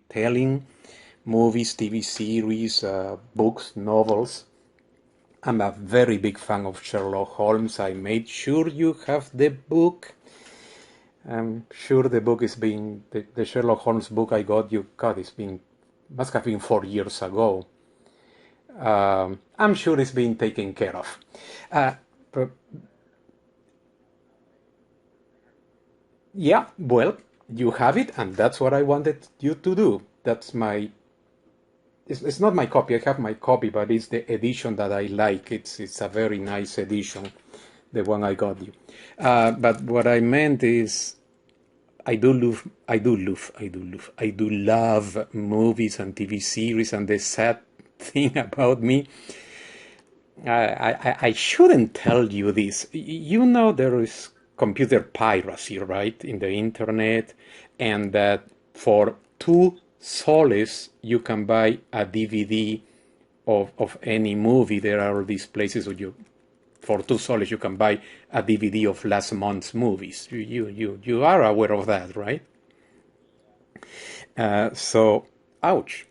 storytelling, movies, TV series, books, novels. I'm a very big fan of Sherlock Holmes. I made sure you have the book. I'm sure the book is being the Sherlock Holmes book I got you. God, must have been 4 years ago. I'm sure it's being taken care of. But yeah, well, you have it, and that's what I wanted you to do. It's not my copy. I have my copy, but it's the edition that I like. It's a very nice edition, the one I got you. But what I meant is, I do love movies and TV series. And the sad thing about me, I shouldn't tell you this. You know there is computer piracy, right, in the internet, and that for 2 soles you can buy a DVD of any movie. There are these places where for 2 soles you can buy a DVD of last month's movies. You are aware of that, right? So, ouch.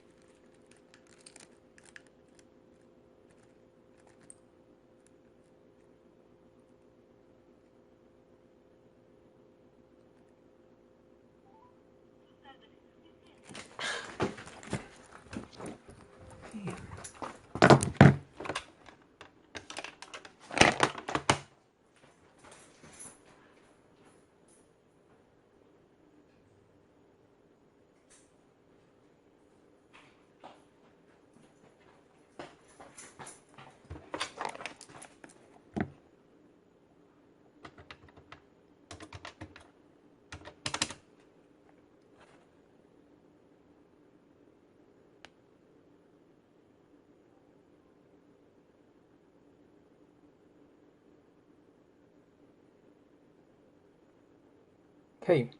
Hey,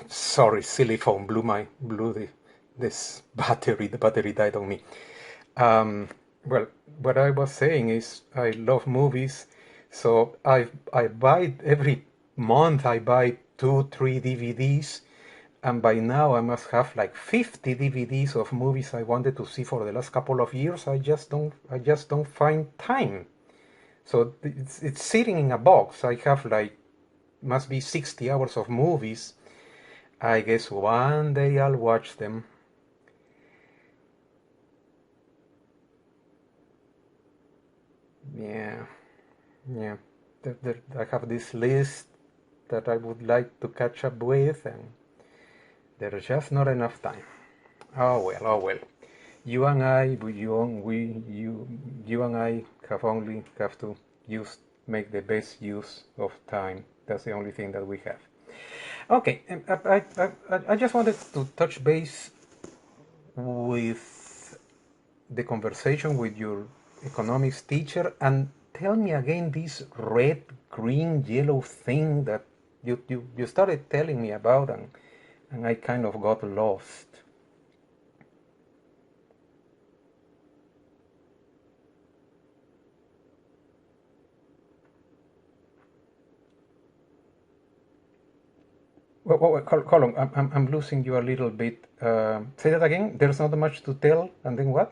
sorry, silly phone the battery died on me. Um, well, what I was saying is I love movies, so I buy every month. I buy 2, 3 DVDs, and by now I must have like 50 DVDs of movies I wanted to see for the last couple of years. I just don't find time. So it's sitting in a box. I have like must be 60 hours of movies. I guess one day I'll watch them. Yeah, yeah. I have this list that I would like to catch up with, and there's just not enough time. Oh well, oh well. You and I, you and I have to use make the best use of time. That's the only thing that we have. Okay, I just wanted to touch base with the conversation with your economics teacher and tell me again this red, green, yellow thing that you started telling me about, and I kind of got lost. Hold on, I'm losing you a little bit. Say that again. There's not much to tell, and then what?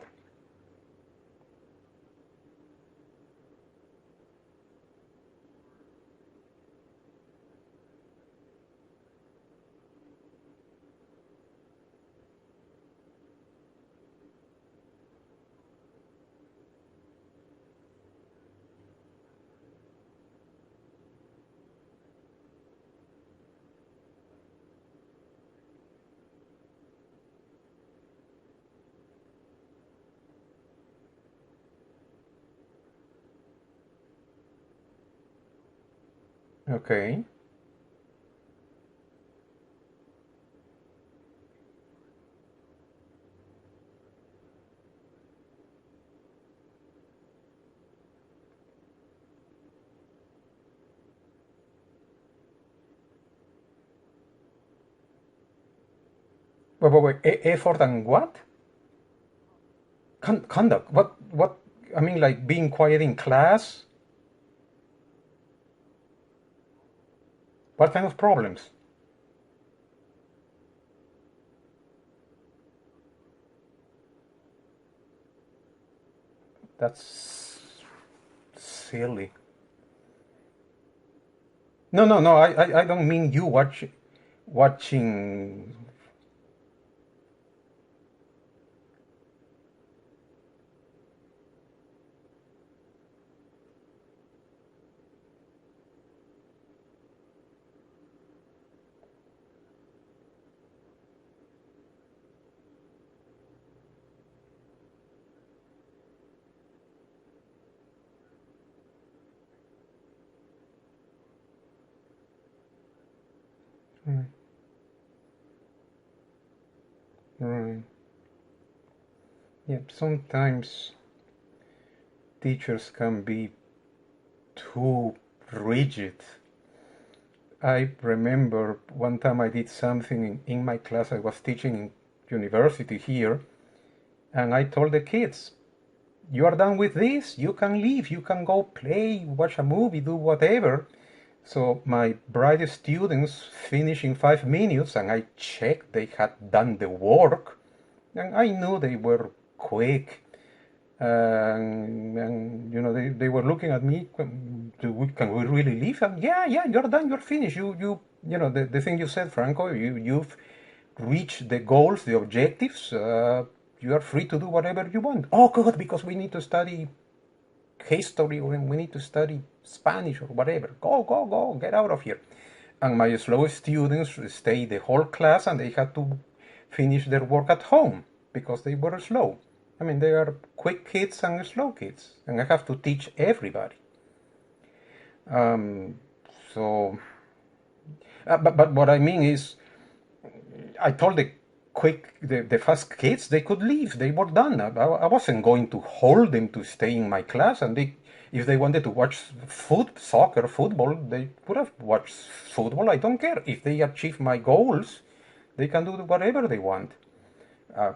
Okay. Wait. Effort and what? Conduct. What? I mean, like being quiet in class. What kind of problems? That's silly. No, no, no. I don't mean you watching. Mm, right. Yeah. Sometimes teachers can be too rigid. I remember one time I did something in my class. I was teaching in university here, and I told the kids, "You are done with this. You can leave. You can go play, watch a movie, do whatever." So my bright students finished in 5 minutes, and I checked they had done the work, and I knew they were quick. And they were looking at me. Can we really leave? And yeah, yeah, you're done. You're finished. The thing you said, Franco. You've reached the goals, the objectives. You are free to do whatever you want. Oh, good, because we need to study history or we need to study Spanish or whatever. Go, go, go, get out of here. And my slow students stayed the whole class and they had to finish their work at home because they were slow. I mean, they are quick kids and slow kids, and I have to teach everybody. Um, so, but what I mean is, I told the fast kids they could leave. They were done. I wasn't going to hold them to stay in my class. And if they wanted to watch soccer, football, they would have watched football. I don't care. If they achieve my goals, they can do whatever they want.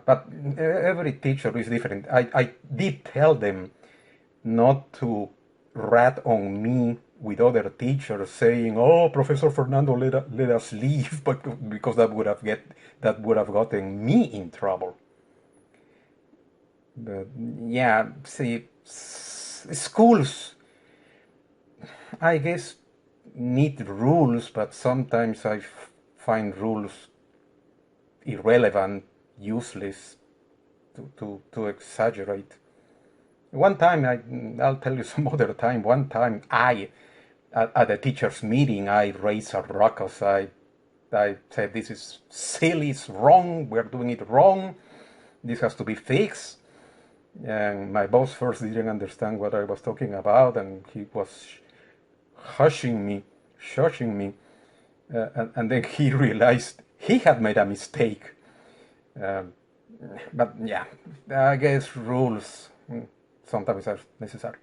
But every teacher is different. I did tell them not to rat on me with other teachers saying, "Oh, Professor Fernando, let us leave," but because that would have gotten me in trouble. But yeah, see, schools, I guess, need rules, but sometimes I find rules irrelevant, useless, to exaggerate. One time, I'll tell you some other time. One time, at a teachers' meeting, I raised a ruckus. I said, "This is silly. It's wrong. We're doing it wrong. This has to be fixed." And my boss first didn't understand what I was talking about, and he was hushing me, shushing me, and then he realized he had made a mistake. Um, but yeah, I guess rules sometimes are necessary.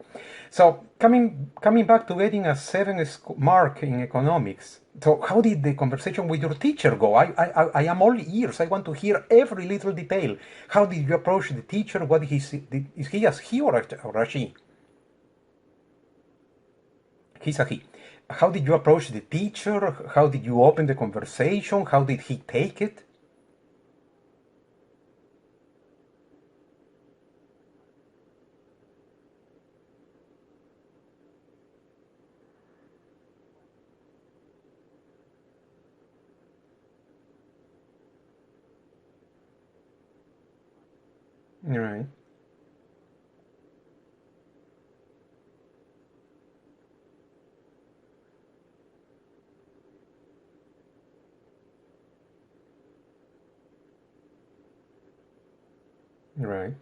So coming back to getting a seven mark in economics. So how did the conversation with your teacher go? I am all ears. I want to hear every little detail. How did you approach the teacher? What did he say? Is he as he or a she? He's a he. How did you approach the teacher? How did you open the conversation? How did he take it? Right, right,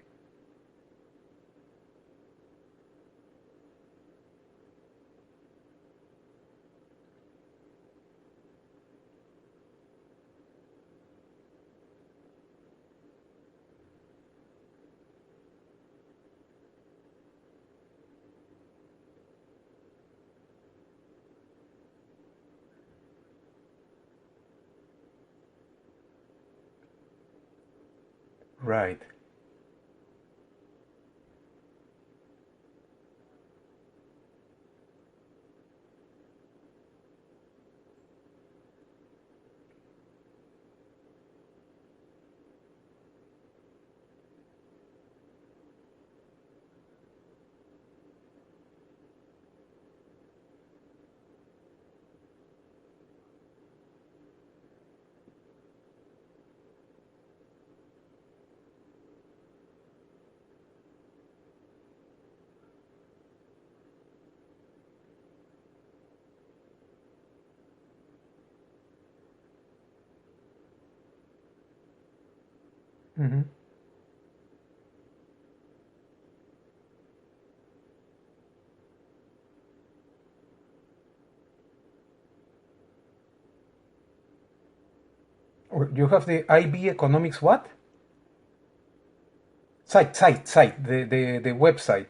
right. Mm-hmm. You have the IB Economics what? Site, the website.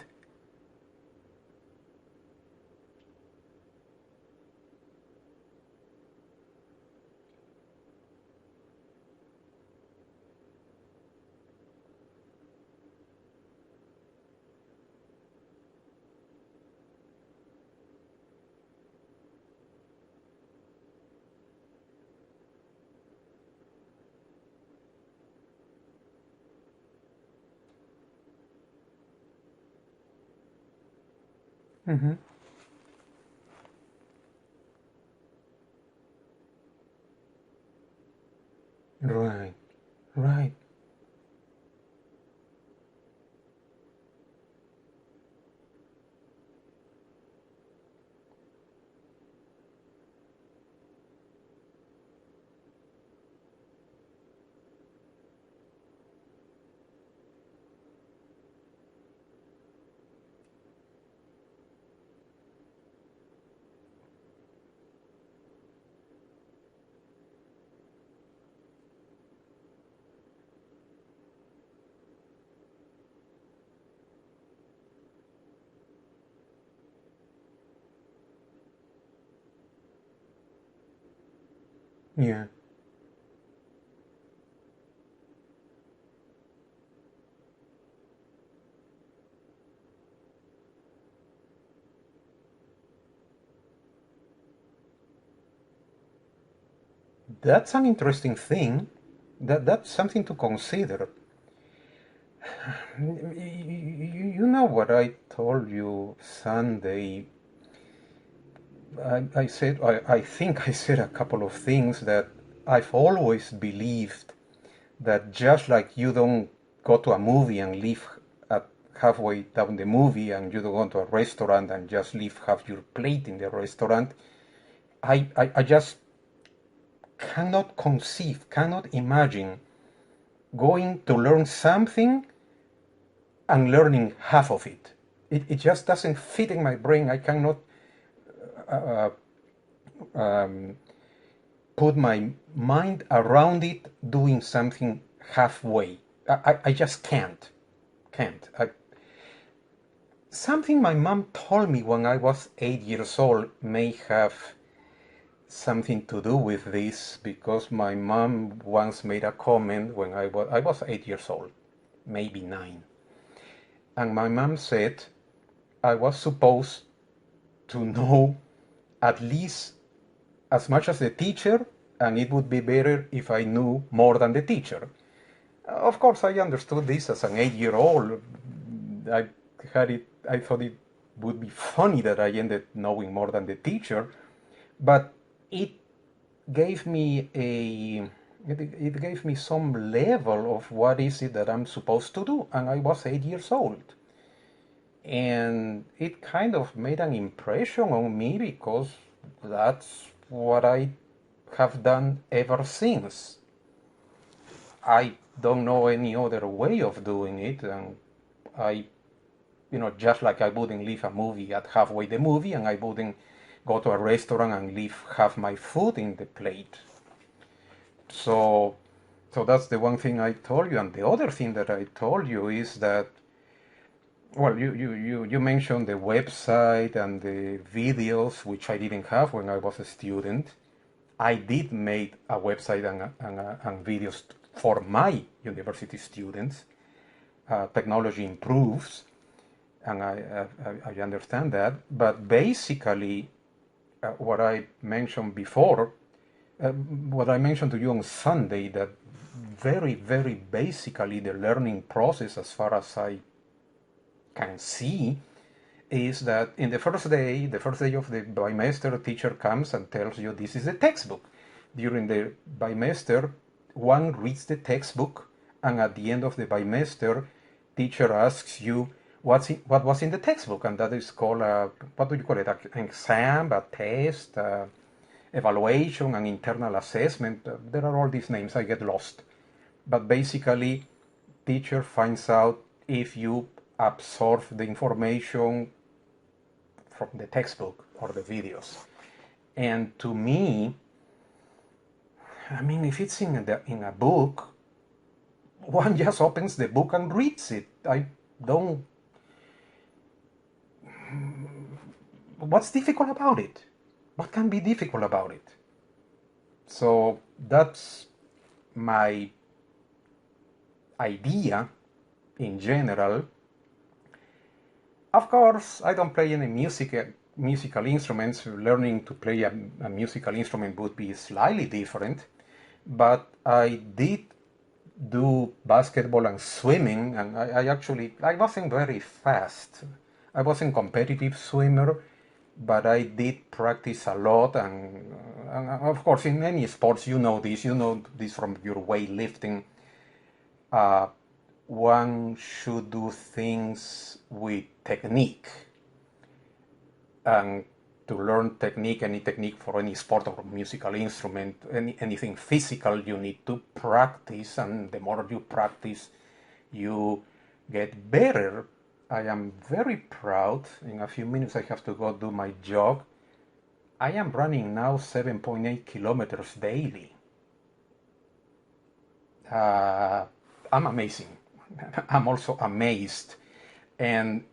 Mm-hmm. Right, right. Yeah. That's an interesting thing. That's something to consider. You know what I told you Sunday. I think I said a couple of things that I've always believed that just like you don't go to a movie and leave at halfway down the movie, and you don't go to a restaurant and just leave half your plate in the restaurant, I just cannot conceive, cannot imagine going to learn something and learning half of it. It just doesn't fit in my brain. I cannot put my mind around it doing something halfway. I just can't. Can't. Something my mom told me when I was 8 years old may have something to do with this because my mom once made a comment when I was 8 years old, maybe nine. And my mom said I was supposed to know at least as much as the teacher, and it would be better if I knew more than the teacher. Of course, I understood this as an 8-year-old. I I thought it would be funny that I ended knowing more than the teacher, but it gave me it gave me some level of what is it that I'm supposed to do, and I was 8 years old, and it kind of made an impression on me because that's what I have done ever since. I don't know any other way of doing it, and I, just like I wouldn't leave a movie at halfway the movie, and I wouldn't go to a restaurant and leave half my food in the plate. So, so that's the one thing I told you, and the other thing that I told you is that, well, you mentioned the website and the videos, which I didn't have when I was a student. I did make a website and videos for my university students. Technology improves, and I understand that. But basically, what I mentioned before, what I mentioned to you on Sunday, that very, very basically the learning process, as far as I can see, is that in the first day of the bimester, teacher comes and tells you this is the textbook. During the bimester, one reads the textbook, and at the end of the bimester, teacher asks you what was in the textbook, and that is called a, what do you call it? An exam, a test, evaluation, and internal assessment. There are all these names. I get lost, but basically, teacher finds out if you absorb the information from the textbook or the videos. And to me, I mean, if it's in a book, one just opens the book and reads it. I don't. What's difficult about it? What can be difficult about it? So that's my idea in general. Of course, I don't play any musical instruments. Learning to play a musical instrument would be slightly different, but I did do basketball and swimming, and I wasn't very fast. I wasn't competitive swimmer, but I did practice a lot, and of course in any sports you know this from your weightlifting. One should do things with technique, and to learn technique, any technique for any sport or musical instrument, anything physical, you need to practice, and the more you practice, you get better. I am very proud. In a few minutes I have to go do my jog. I am running now 7.8 kilometers daily. I'm amazing. I'm also amazed. And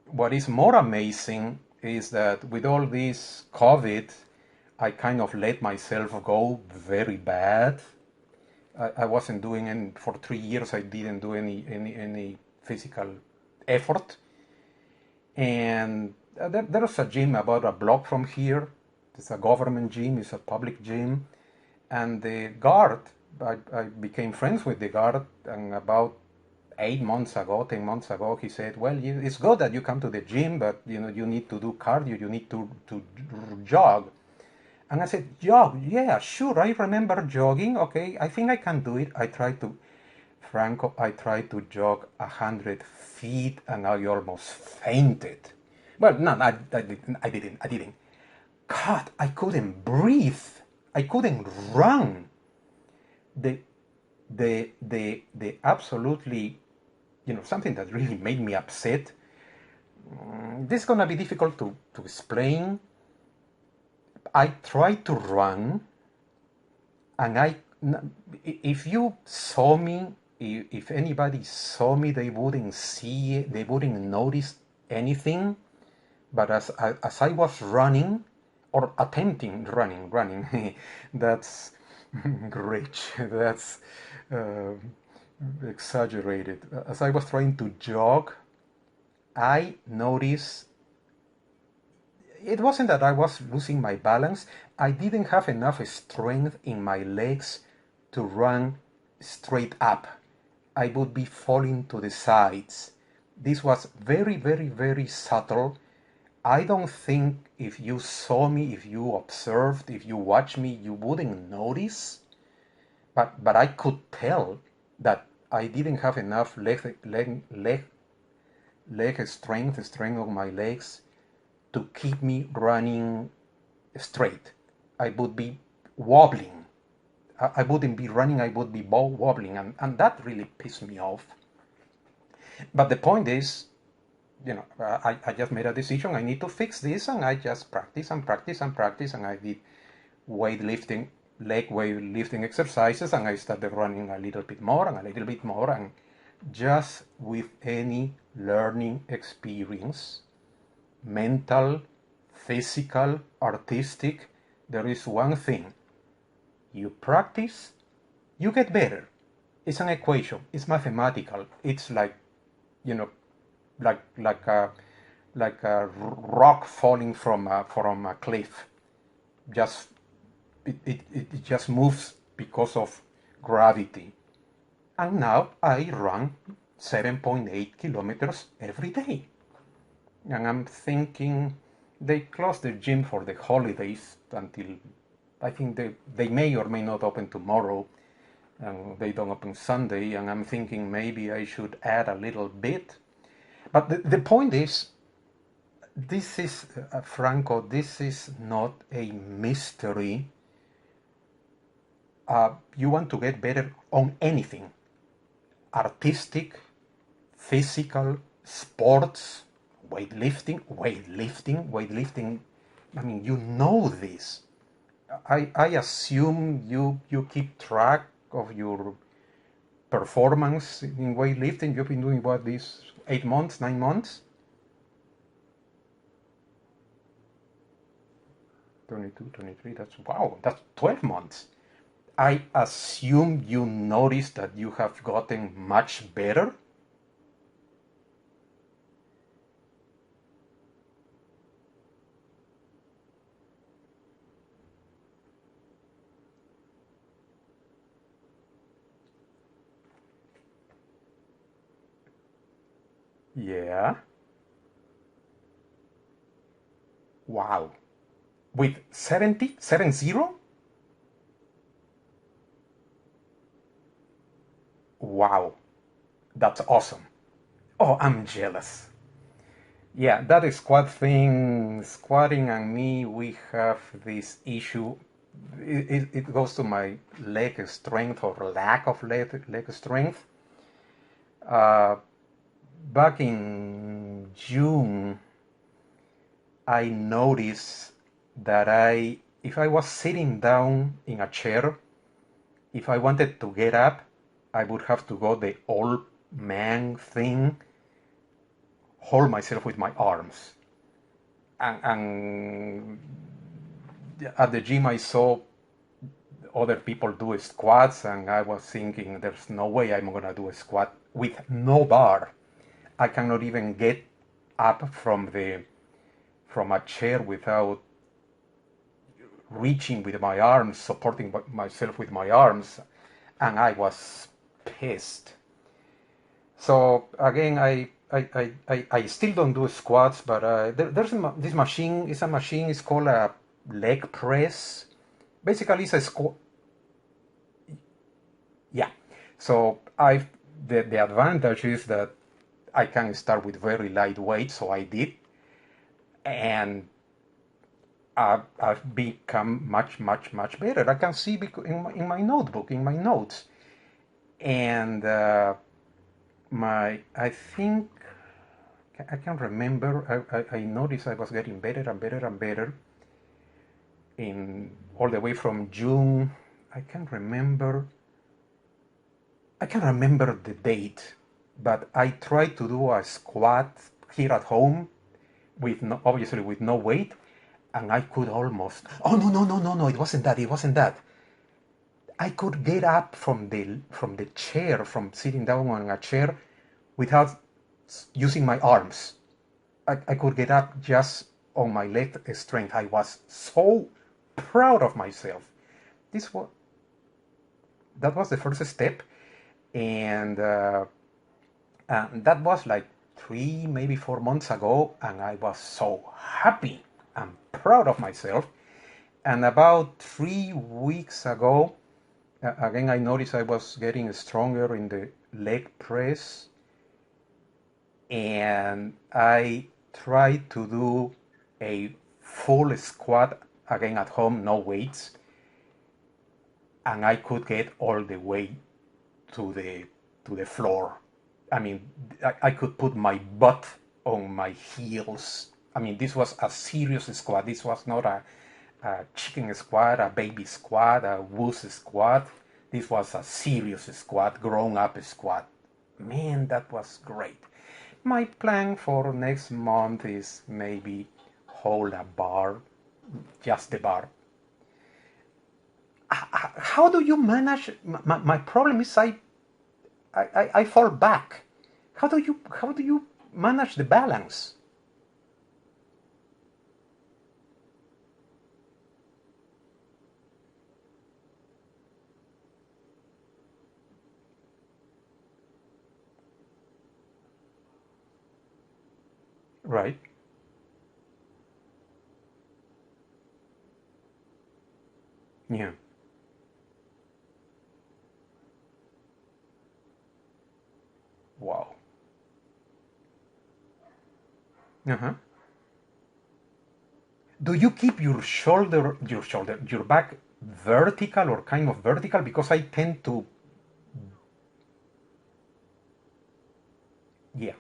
what is more amazing is that with all this COVID, I kind of let myself go very bad. I wasn't doing any, for 3 years I didn't do any physical effort. And there's a gym about a block from here. It's a government gym, it's a public gym. And the guard, I became friends with the guard, and about 8 months ago, 10 months ago, he said, well, it's good that you come to the gym, but you need to do cardio, you need to jog. And I said, jog? Yeah, sure, I remember jogging. Okay, I think I can do it. Franco, I tried to jog 100 feet and I almost fainted. Well, no, I didn't. God, I couldn't breathe. I couldn't run. The absolutely, something that really made me upset. This is gonna be difficult to explain. I tried to run, and if you saw me, if anybody saw me, they wouldn't notice anything. But as I was running, or attempting running, that's rich, that's exaggerated. As I was trying to jog, I noticed it wasn't that I was losing my balance. I didn't have enough strength in my legs to run straight up. I would be falling to the sides. This was very, very, very subtle. I don't think if you saw me, if you observed, if you watched me, you wouldn't notice. But I could tell that I didn't have enough leg strength on my legs to keep me running straight. I would be wobbling. I wouldn't be running, I would be wobbling, and that really pissed me off. But the point is, I just made a decision. I need to fix this, and I just practice, and I did leg weightlifting exercises, and I started running a little bit more, and just with any learning experience, mental, physical, artistic, there is one thing. You practice, you get better. It's an equation. It's mathematical. It's like, like a rock falling from a cliff. Just it just moves because of gravity. And now I run 7.8 kilometers every day. And I'm thinking they closed the gym for the holidays until, I think they may or may not open tomorrow. And they don't open Sunday. And I'm thinking maybe I should add a little bit. But the point is, this is, Franco, this is not a mystery. You want to get better on anything. artistic, physical, sports, weightlifting. I mean, you know this. I assume you keep track of your performance in weightlifting. You've been doing what, these 8 months, 9 months? 22, 23, that's wow, that's 12 months. I assume you noticed that you have gotten much better. Yeah. Wow. With 70? Wow. That's awesome. Oh, I'm jealous. Yeah, that is squat thing. Squatting and me, we have this issue. It goes to my leg strength or lack of leg strength. Uh, Back in June, I noticed that if I was sitting down in a chair, if I wanted to get up, I would have to go the old man thing, hold myself with my arms. And at the gym, I saw other people do squats, and I was thinking, there's no way I'm gonna do a squat with no bar. I cannot even get up from a chair without reaching with my arms, supporting myself with my arms, and I was pissed. So again, I still don't do squats, but there's this machine. It's a machine. It's called a leg press. Basically, it's a squat. Yeah. So the advantage is that I can start with very light weight. So I did, and I've become much better. I can see in my notebook, in my notes, and I think I can remember. I noticed I was getting better and better and better in all the way from June. I can remember. I can remember the date, but I tried to do a squat here at home with obviously with no weight, and I could almost. Oh no! It wasn't that. It wasn't that. I could get up from the chair, from sitting down on a chair, without using my arms. I could get up just on my leg strength. I was so proud of myself. This was that was the first step, and that was like 3, maybe 4 months ago, and I was so happy and proud of myself. And about 3 weeks ago, again, I noticed I was getting stronger in the leg press, and I tried to do a full squat again at home, no weights, and I could get all the way to the floor. I mean, I could put my butt on my heels. I mean, this was a serious squat. This was not a chicken squat, a baby squat, a wuss squat. This was a serious squat, grown up squat. Man, that was great. My plan for next month is maybe hold a bar, just the bar. How do you manage? My problem is I fall back. How do you manage the balance? Right. Yeah. Wow. Uh-huh. Do you keep your back vertical or kind of vertical? Because I tend to. Yeah.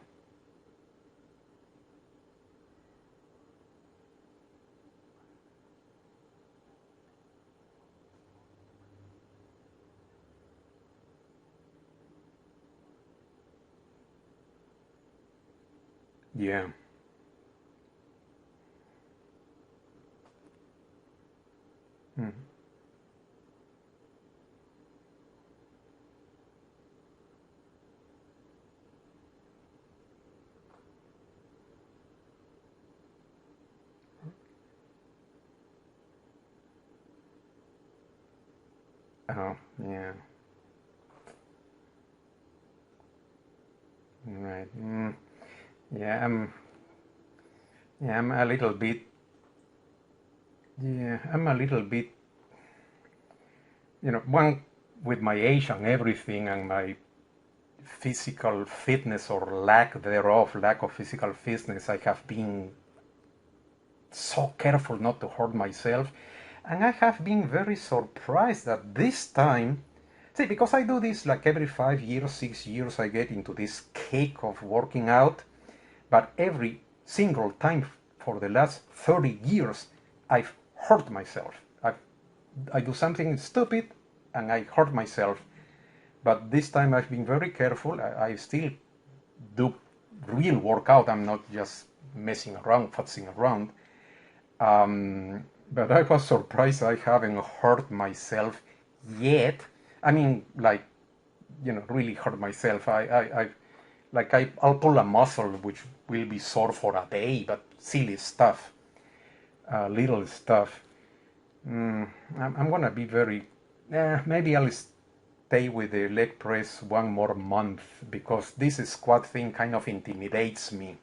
Yeah. Mm. Oh, yeah. Right. Yeah, I'm a little bit. Yeah, I'm a little bit. One with my age and everything, and my physical fitness or lack of physical fitness, I have been so careful not to hurt myself. And I have been very surprised that this time, see, because I do this like every 5 years, 6 years, I get into this cake of working out. But every single time for the last 30 years, I've hurt myself. I do something stupid and I hurt myself. But this time I've been very careful. I still do real workout. I'm not just messing around, futzing around. But I was surprised I haven't hurt myself yet. I mean, like, really hurt myself. I'll pull a muscle which will be sore for a day, but silly stuff, little stuff. I'm gonna be very. Maybe I'll stay with the leg press one more month because this squat thing kind of intimidates me.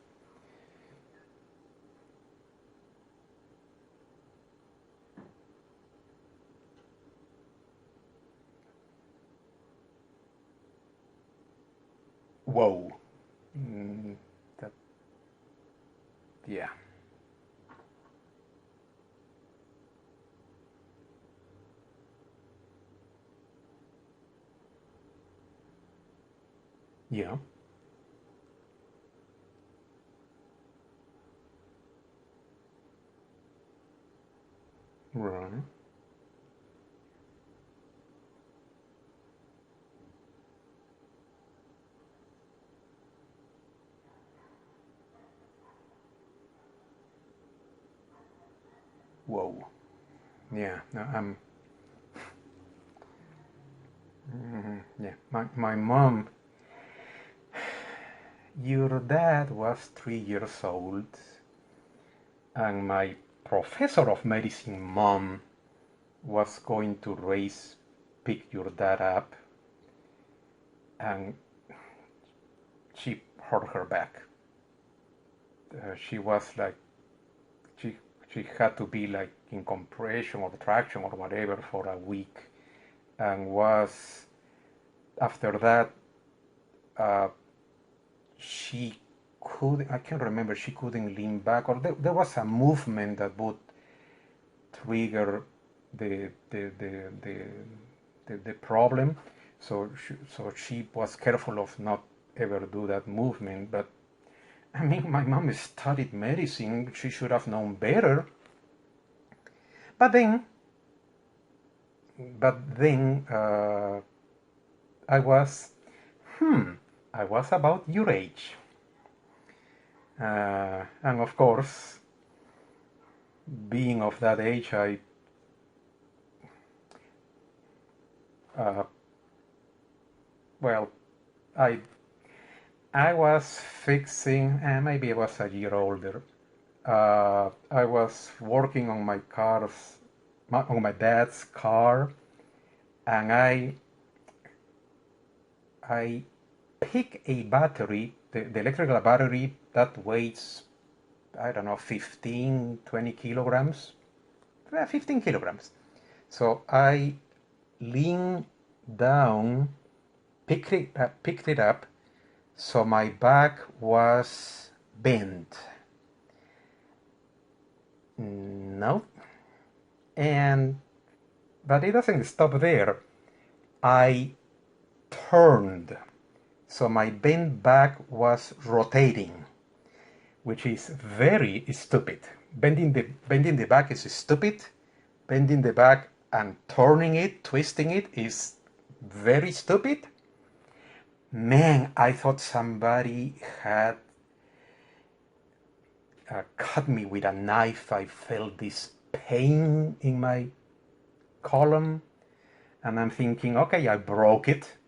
Whoa. Mm, that, yeah. Yeah. Right. Whoa. Yeah. No, yeah. My mom. Your dad was 3 years old, and my professor of medicine mom was going to pick your dad up, and she hurt her back. She was like, she, she had to be like in compression or traction or whatever for a week, and was, after that, uh, she could, I can't remember, she couldn't lean back, or there was a movement that would trigger the the the the, the problem. So she was careful of not ever do that movement. But I mean, my mom studied medicine. She should have known better. But then, but then, I was, I was about your age, and of course, being of that age, uh, well, I I was fixing, and maybe I was a year older. I was working on on my dad's car, and I pick a battery, the electrical battery that weighs, I don't know, 15, 20 kilograms, 15 kilograms. So I leaned down, picked it up, so my back was bent. No, and but it doesn't stop there. I turned. So my bent back was rotating, which is very stupid. Bending the back is stupid. Bending the back and turning it, twisting it is very stupid. Man, I thought somebody had cut me with a knife. I felt this pain in my column, and I'm thinking, okay, I broke it,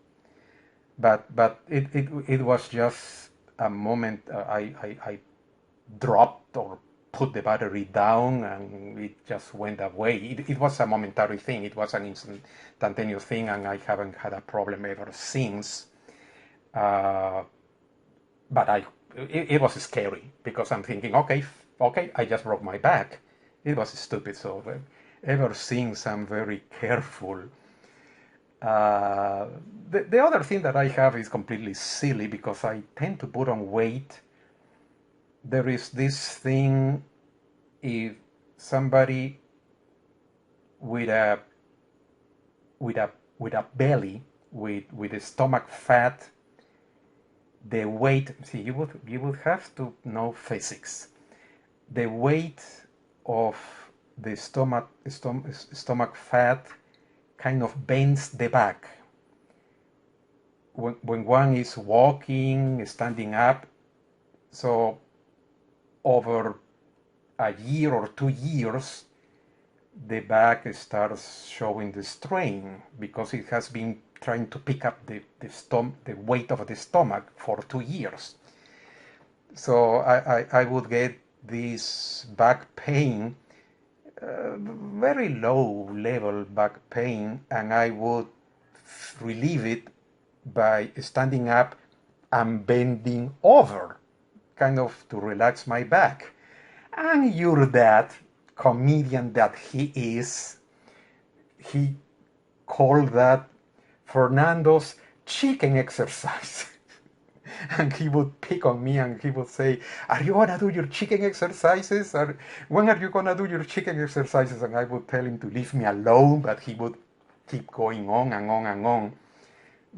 but it was just a moment. I dropped or put the battery down, and it just went away. It was a momentary thing. It was an instantaneous thing, and I haven't had a problem ever since. But it was scary because I'm thinking, okay, I just broke my back. It was stupid. So ever since, I'm very careful. The other thing that I have is completely silly because I tend to put on weight. There is this thing, if somebody with a belly, with a stomach fat, the weight, see, you would have to know physics. The weight of the stomach fat kind of bends the back. When one is walking, standing up, so over a year or 2 years, the back starts showing the strain because it has been trying to pick up the weight of the stomach for 2 years. So I would get this back pain, very low level back pain, and I would relieve it by standing up and bending over, kind of to relax my back. And your dad, comedian that he is, he called that Fernando's chicken exercise. And he would pick on me and he would say, are you gonna do your chicken exercises? When are you gonna do your chicken exercises? And I would tell him to leave me alone, but he would keep going on and on and on.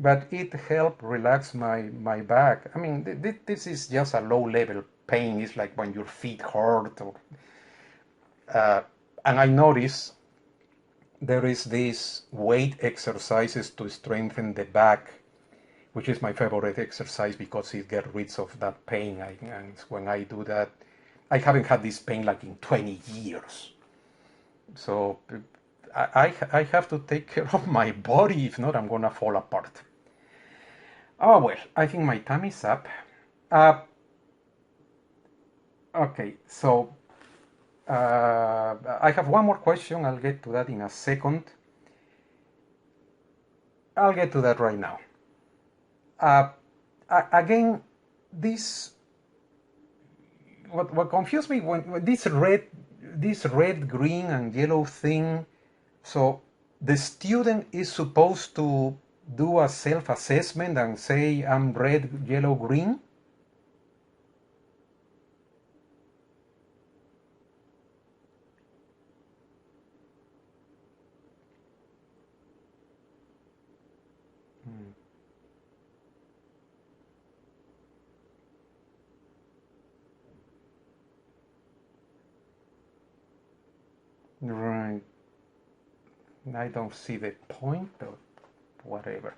But it helped relax my back. I mean, this is just a low level pain. It's like when your feet hurt. And I notice there is these weight exercises to strengthen the back, which is my favorite exercise because it gets rid of that pain. And when I do that, I haven't had this pain like in 20 years. So I have to take care of my body. If not, I'm going to fall apart. Oh, well, I think my time is up. Okay, so I have one more question. I'll get to that in a second. I'll get to that right now. Again, this what confused me when this red, green, and yellow thing. So the student is supposed to do a self-assessment and say, I'm red, yellow, green. Right. I don't see the point, but whatever.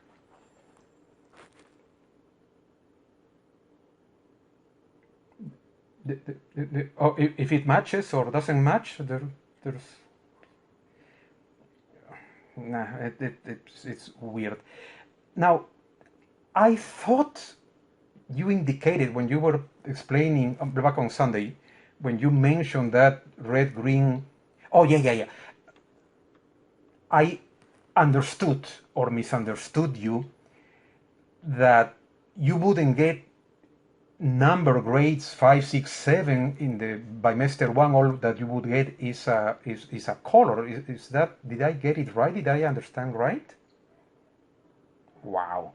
If it matches or doesn't match, there's nah, it's weird. Now, I thought you indicated when you were explaining back on Sunday, when you mentioned that red, green. Oh, yeah. I understood or misunderstood you that you wouldn't get number grades 5, 6, 7 in the bimester 1. All that you would get is a color. Is that, did I get it right? Did I understand right? Wow.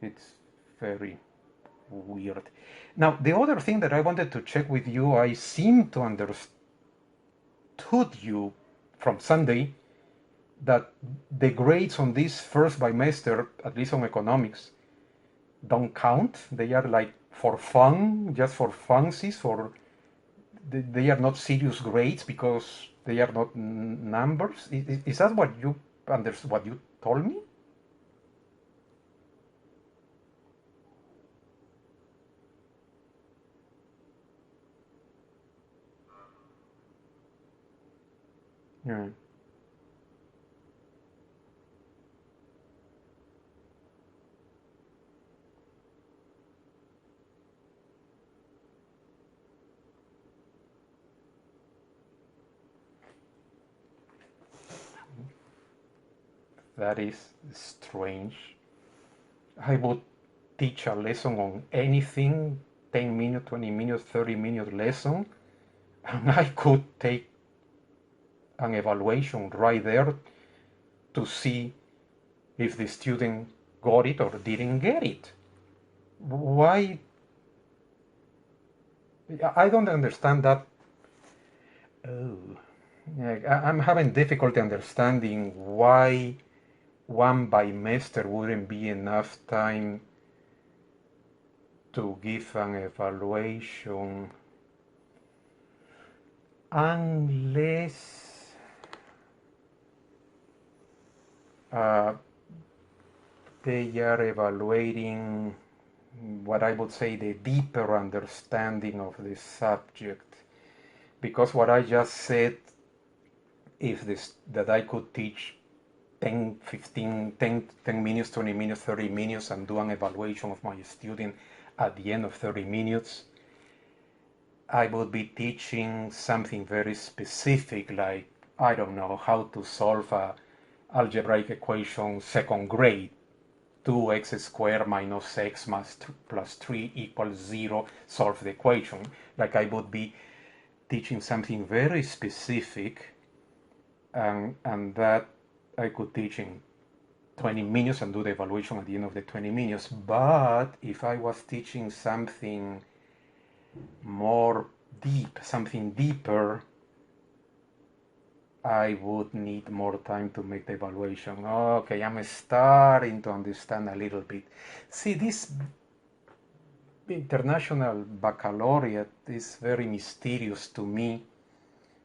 It's very weird. Now, the other thing that I wanted to check with you, I seem to understood you from Sunday that the grades on this first bimester, at least on economics, don't count. They are like for fun, just for funsies, for they are not serious grades because they are not numbers. Is that what you what you told me? Yeah. That is strange. I would teach a lesson on anything, 10 minutes, 20 minutes, 30-minute lesson, and I could take an evaluation right there to see if the student got it or didn't get it. Why? I don't understand that. Oh, yeah, I'm having difficulty understanding why one bimester wouldn't be enough time to give an evaluation unless uh, they are evaluating what I would say the deeper understanding of the subject. Because what I just said, if this that I could teach 10, 15, 10 minutes, 20 minutes, 30 minutes, and do an evaluation of my student at the end of 30 minutes, I would be teaching something very specific, like, I don't know, how to solve a algebraic equation second grade. 2x squared minus x plus 3 equals 0, solve the equation. Like I would be teaching something very specific, and that I could teach in 20 minutes and do the evaluation at the end of the 20 minutes. But if I was teaching something more deep, something deeper, I would need more time to make the evaluation. Okay, I'm starting to understand a little bit. See, this international baccalaureate is very mysterious to me.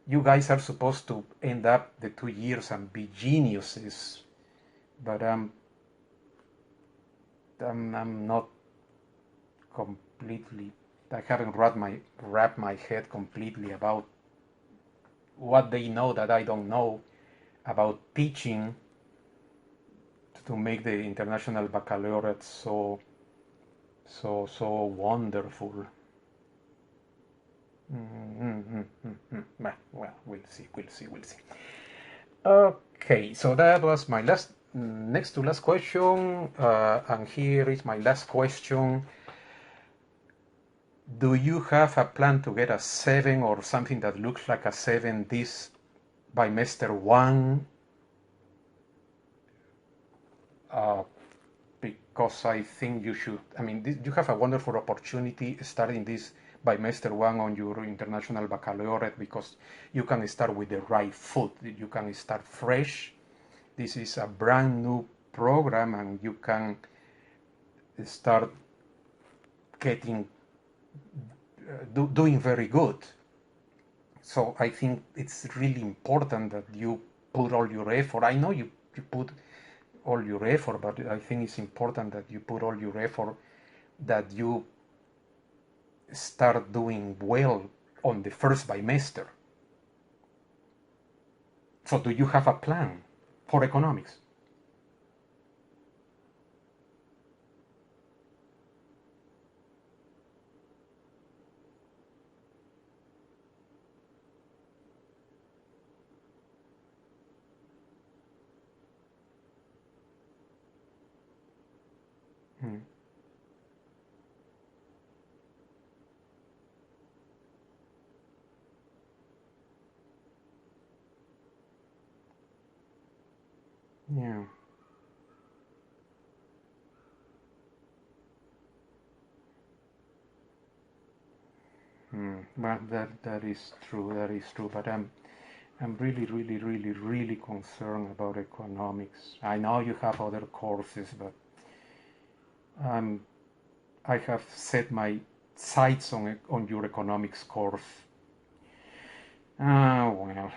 You guys are supposed to end up the 2 years and be geniuses, but I'm not completely. I haven't wrapped my head completely about what they know that I don't know about teaching to make the international baccalaureate so wonderful. Well, we'll see. Okay, so that was my next to last question, and here is my last question. Do you have a plan to get a 7 or something that looks like a 7 this bimester 1? Because I think you should. I mean, you have a wonderful opportunity starting this bimester 1 on your international baccalaureate, because you can start with the right foot. You can start fresh. This is a brand new program, and you can start getting doing very good. So I think it's really important that you put all your effort. I know you put all your effort, but I think it's important that you put all your effort, that you start doing well on the first bimester. So do you have a plan for economics? Hmm. Yeah. Well, that is true. That is true. But I'm really, really, really, really concerned about economics. I know you have other courses, but um, I have set my sights on your economics course. Well.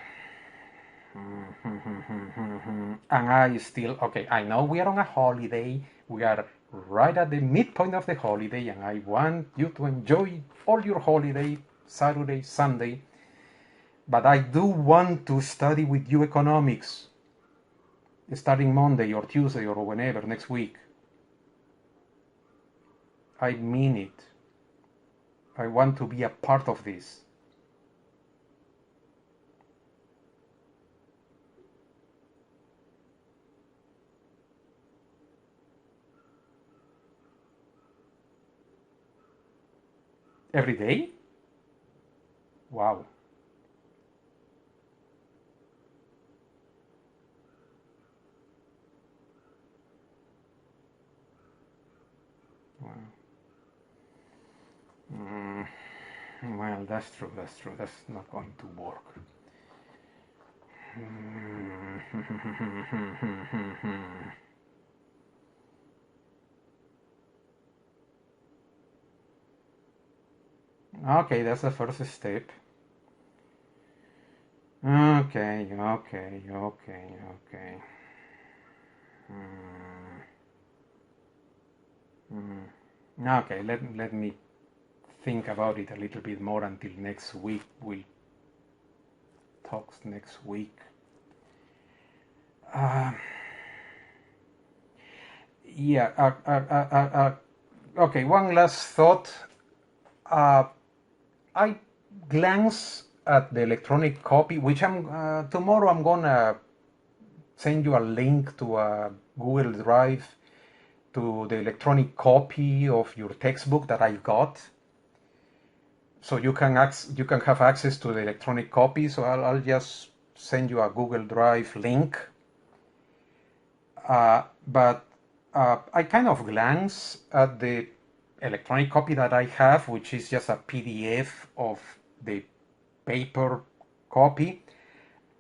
And I still, okay, I know we are on a holiday. We are right at the midpoint of the holiday, and I want you to enjoy all your holiday, Saturday, Sunday. But I do want to study with you economics starting Monday or Tuesday or whenever next week. I mean it. I want to be a part of this. Every day? Wow. Wow. Mm, well, that's true. That's true. That's not going to work. Okay, that's the first step. Okay, okay, okay, okay. Okay, let me think about it a little bit more until next week. We'll talk next week. Uh, yeah. Okay, one last thought. I glance at the electronic copy, which tomorrow I'm gonna send you a link to a Google Drive to the electronic copy of your textbook that I got, so you can have access to the electronic copy. So I'll just send you a Google Drive link. But I kind of glance at the electronic copy that I have, which is just a PDF of the paper copy,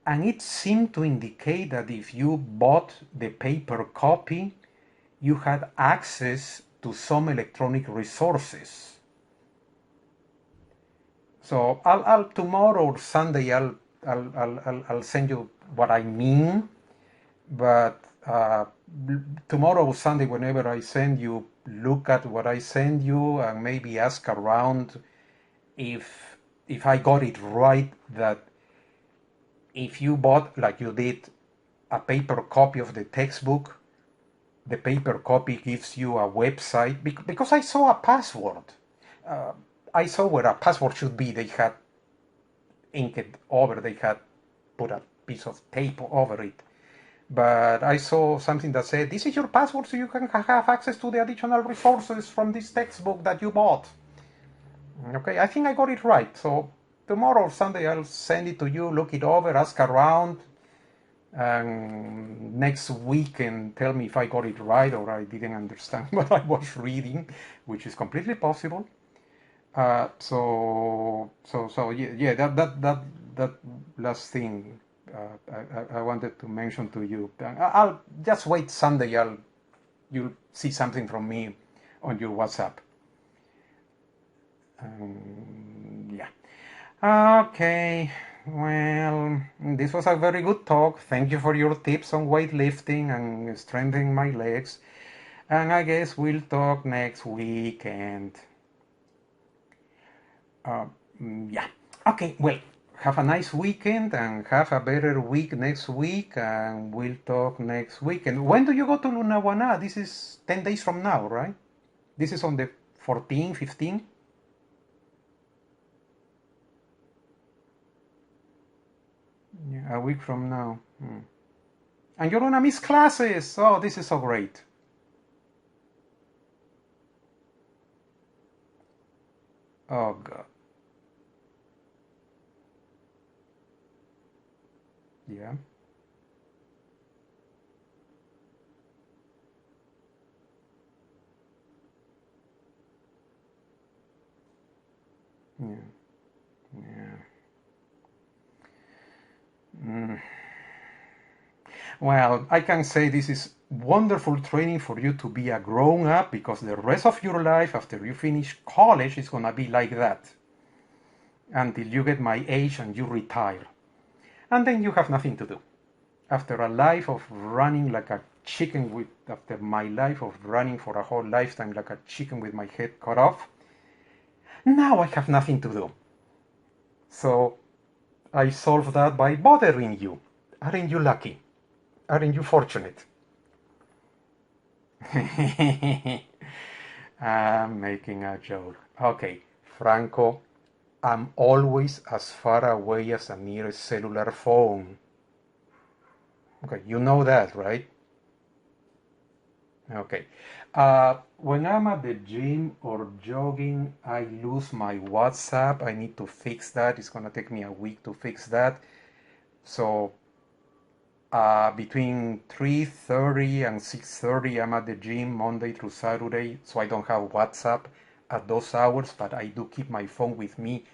and it seemed to indicate that if you bought the paper copy, you had access to some electronic resources. So I'll tomorrow or Sunday I'll send you what I mean, but tomorrow or Sunday, whenever I send you, look at what I send you and maybe ask around if I got it right, that if you bought, like you did, a paper copy of the textbook, the paper copy gives you a website, because I saw a password. I saw where a password should be. They had inked over, they had put a piece of tape over it. But I saw something that said, this is your password so you can have access to the additional resources from this textbook that you bought. Okay, I think I got it right. So tomorrow or Sunday I'll send it to you, look it over, ask around, and next week and tell me if I got it right or I didn't understand what I was reading, which is completely possible. Yeah, that last thing I wanted to mention to you. I'll just wait Sunday. You'll see something from me on your WhatsApp. Yeah. Okay. Well, this was a very good talk. Thank you for your tips on weightlifting and strengthening my legs. And I guess we'll talk next week. And yeah. Okay. Well, have a nice weekend and have a better week next week. And we'll talk next week. And when do you go to Lunawana? This is 10 days from now, right? This is on the 14, 15? Yeah, a week from now. And you're gonna miss classes. Oh, this is so great. Oh God. Yeah. Yeah. Yeah. Well, I can say this is wonderful training for you to be a grown up, because the rest of your life after you finish college is gonna be like that until you get my age and you retire. And then you have nothing to do. After a life of running like a chicken after my life of running for a whole lifetime like a chicken with my head cut off, now I have nothing to do. So I solved that by bothering you. Aren't you lucky? Aren't you fortunate? I'm making a joke. Okay, Franco, I'm always as far away as the nearest cellular phone. Okay, you know that, right? Okay. When I'm at the gym or jogging, I lose my WhatsApp. I need to fix that. It's gonna take me a week to fix that. So between 3:30 and 6:30, I'm at the gym Monday through Saturday, so I don't have WhatsApp at those hours, but I do keep my phone with me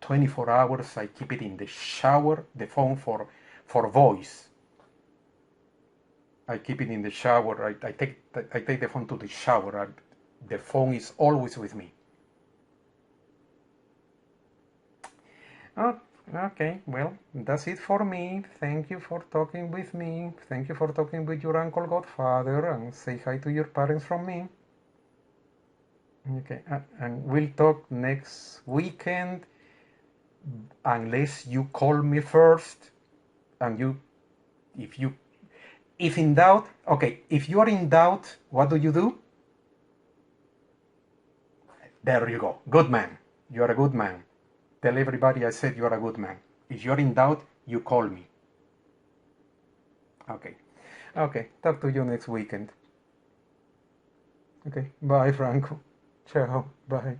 24 hours. I keep it in the shower, the phone for voice. I keep it in the shower. I take the phone to the shower. The phone is always with me. Oh, okay, well, that's it for me. Thank you for talking with me. Thank you for talking with your uncle Godfather, and say hi to your parents from me. Okay, and we'll talk next weekend, unless you call me first, and if in doubt, okay, if you are in doubt, what do? There you go. Good man. You are a good man. Tell everybody I said you are a good man. If you're in doubt, you call me. Okay. Okay. Talk to you next weekend. Okay. Bye, Franco. Ciao. Bye.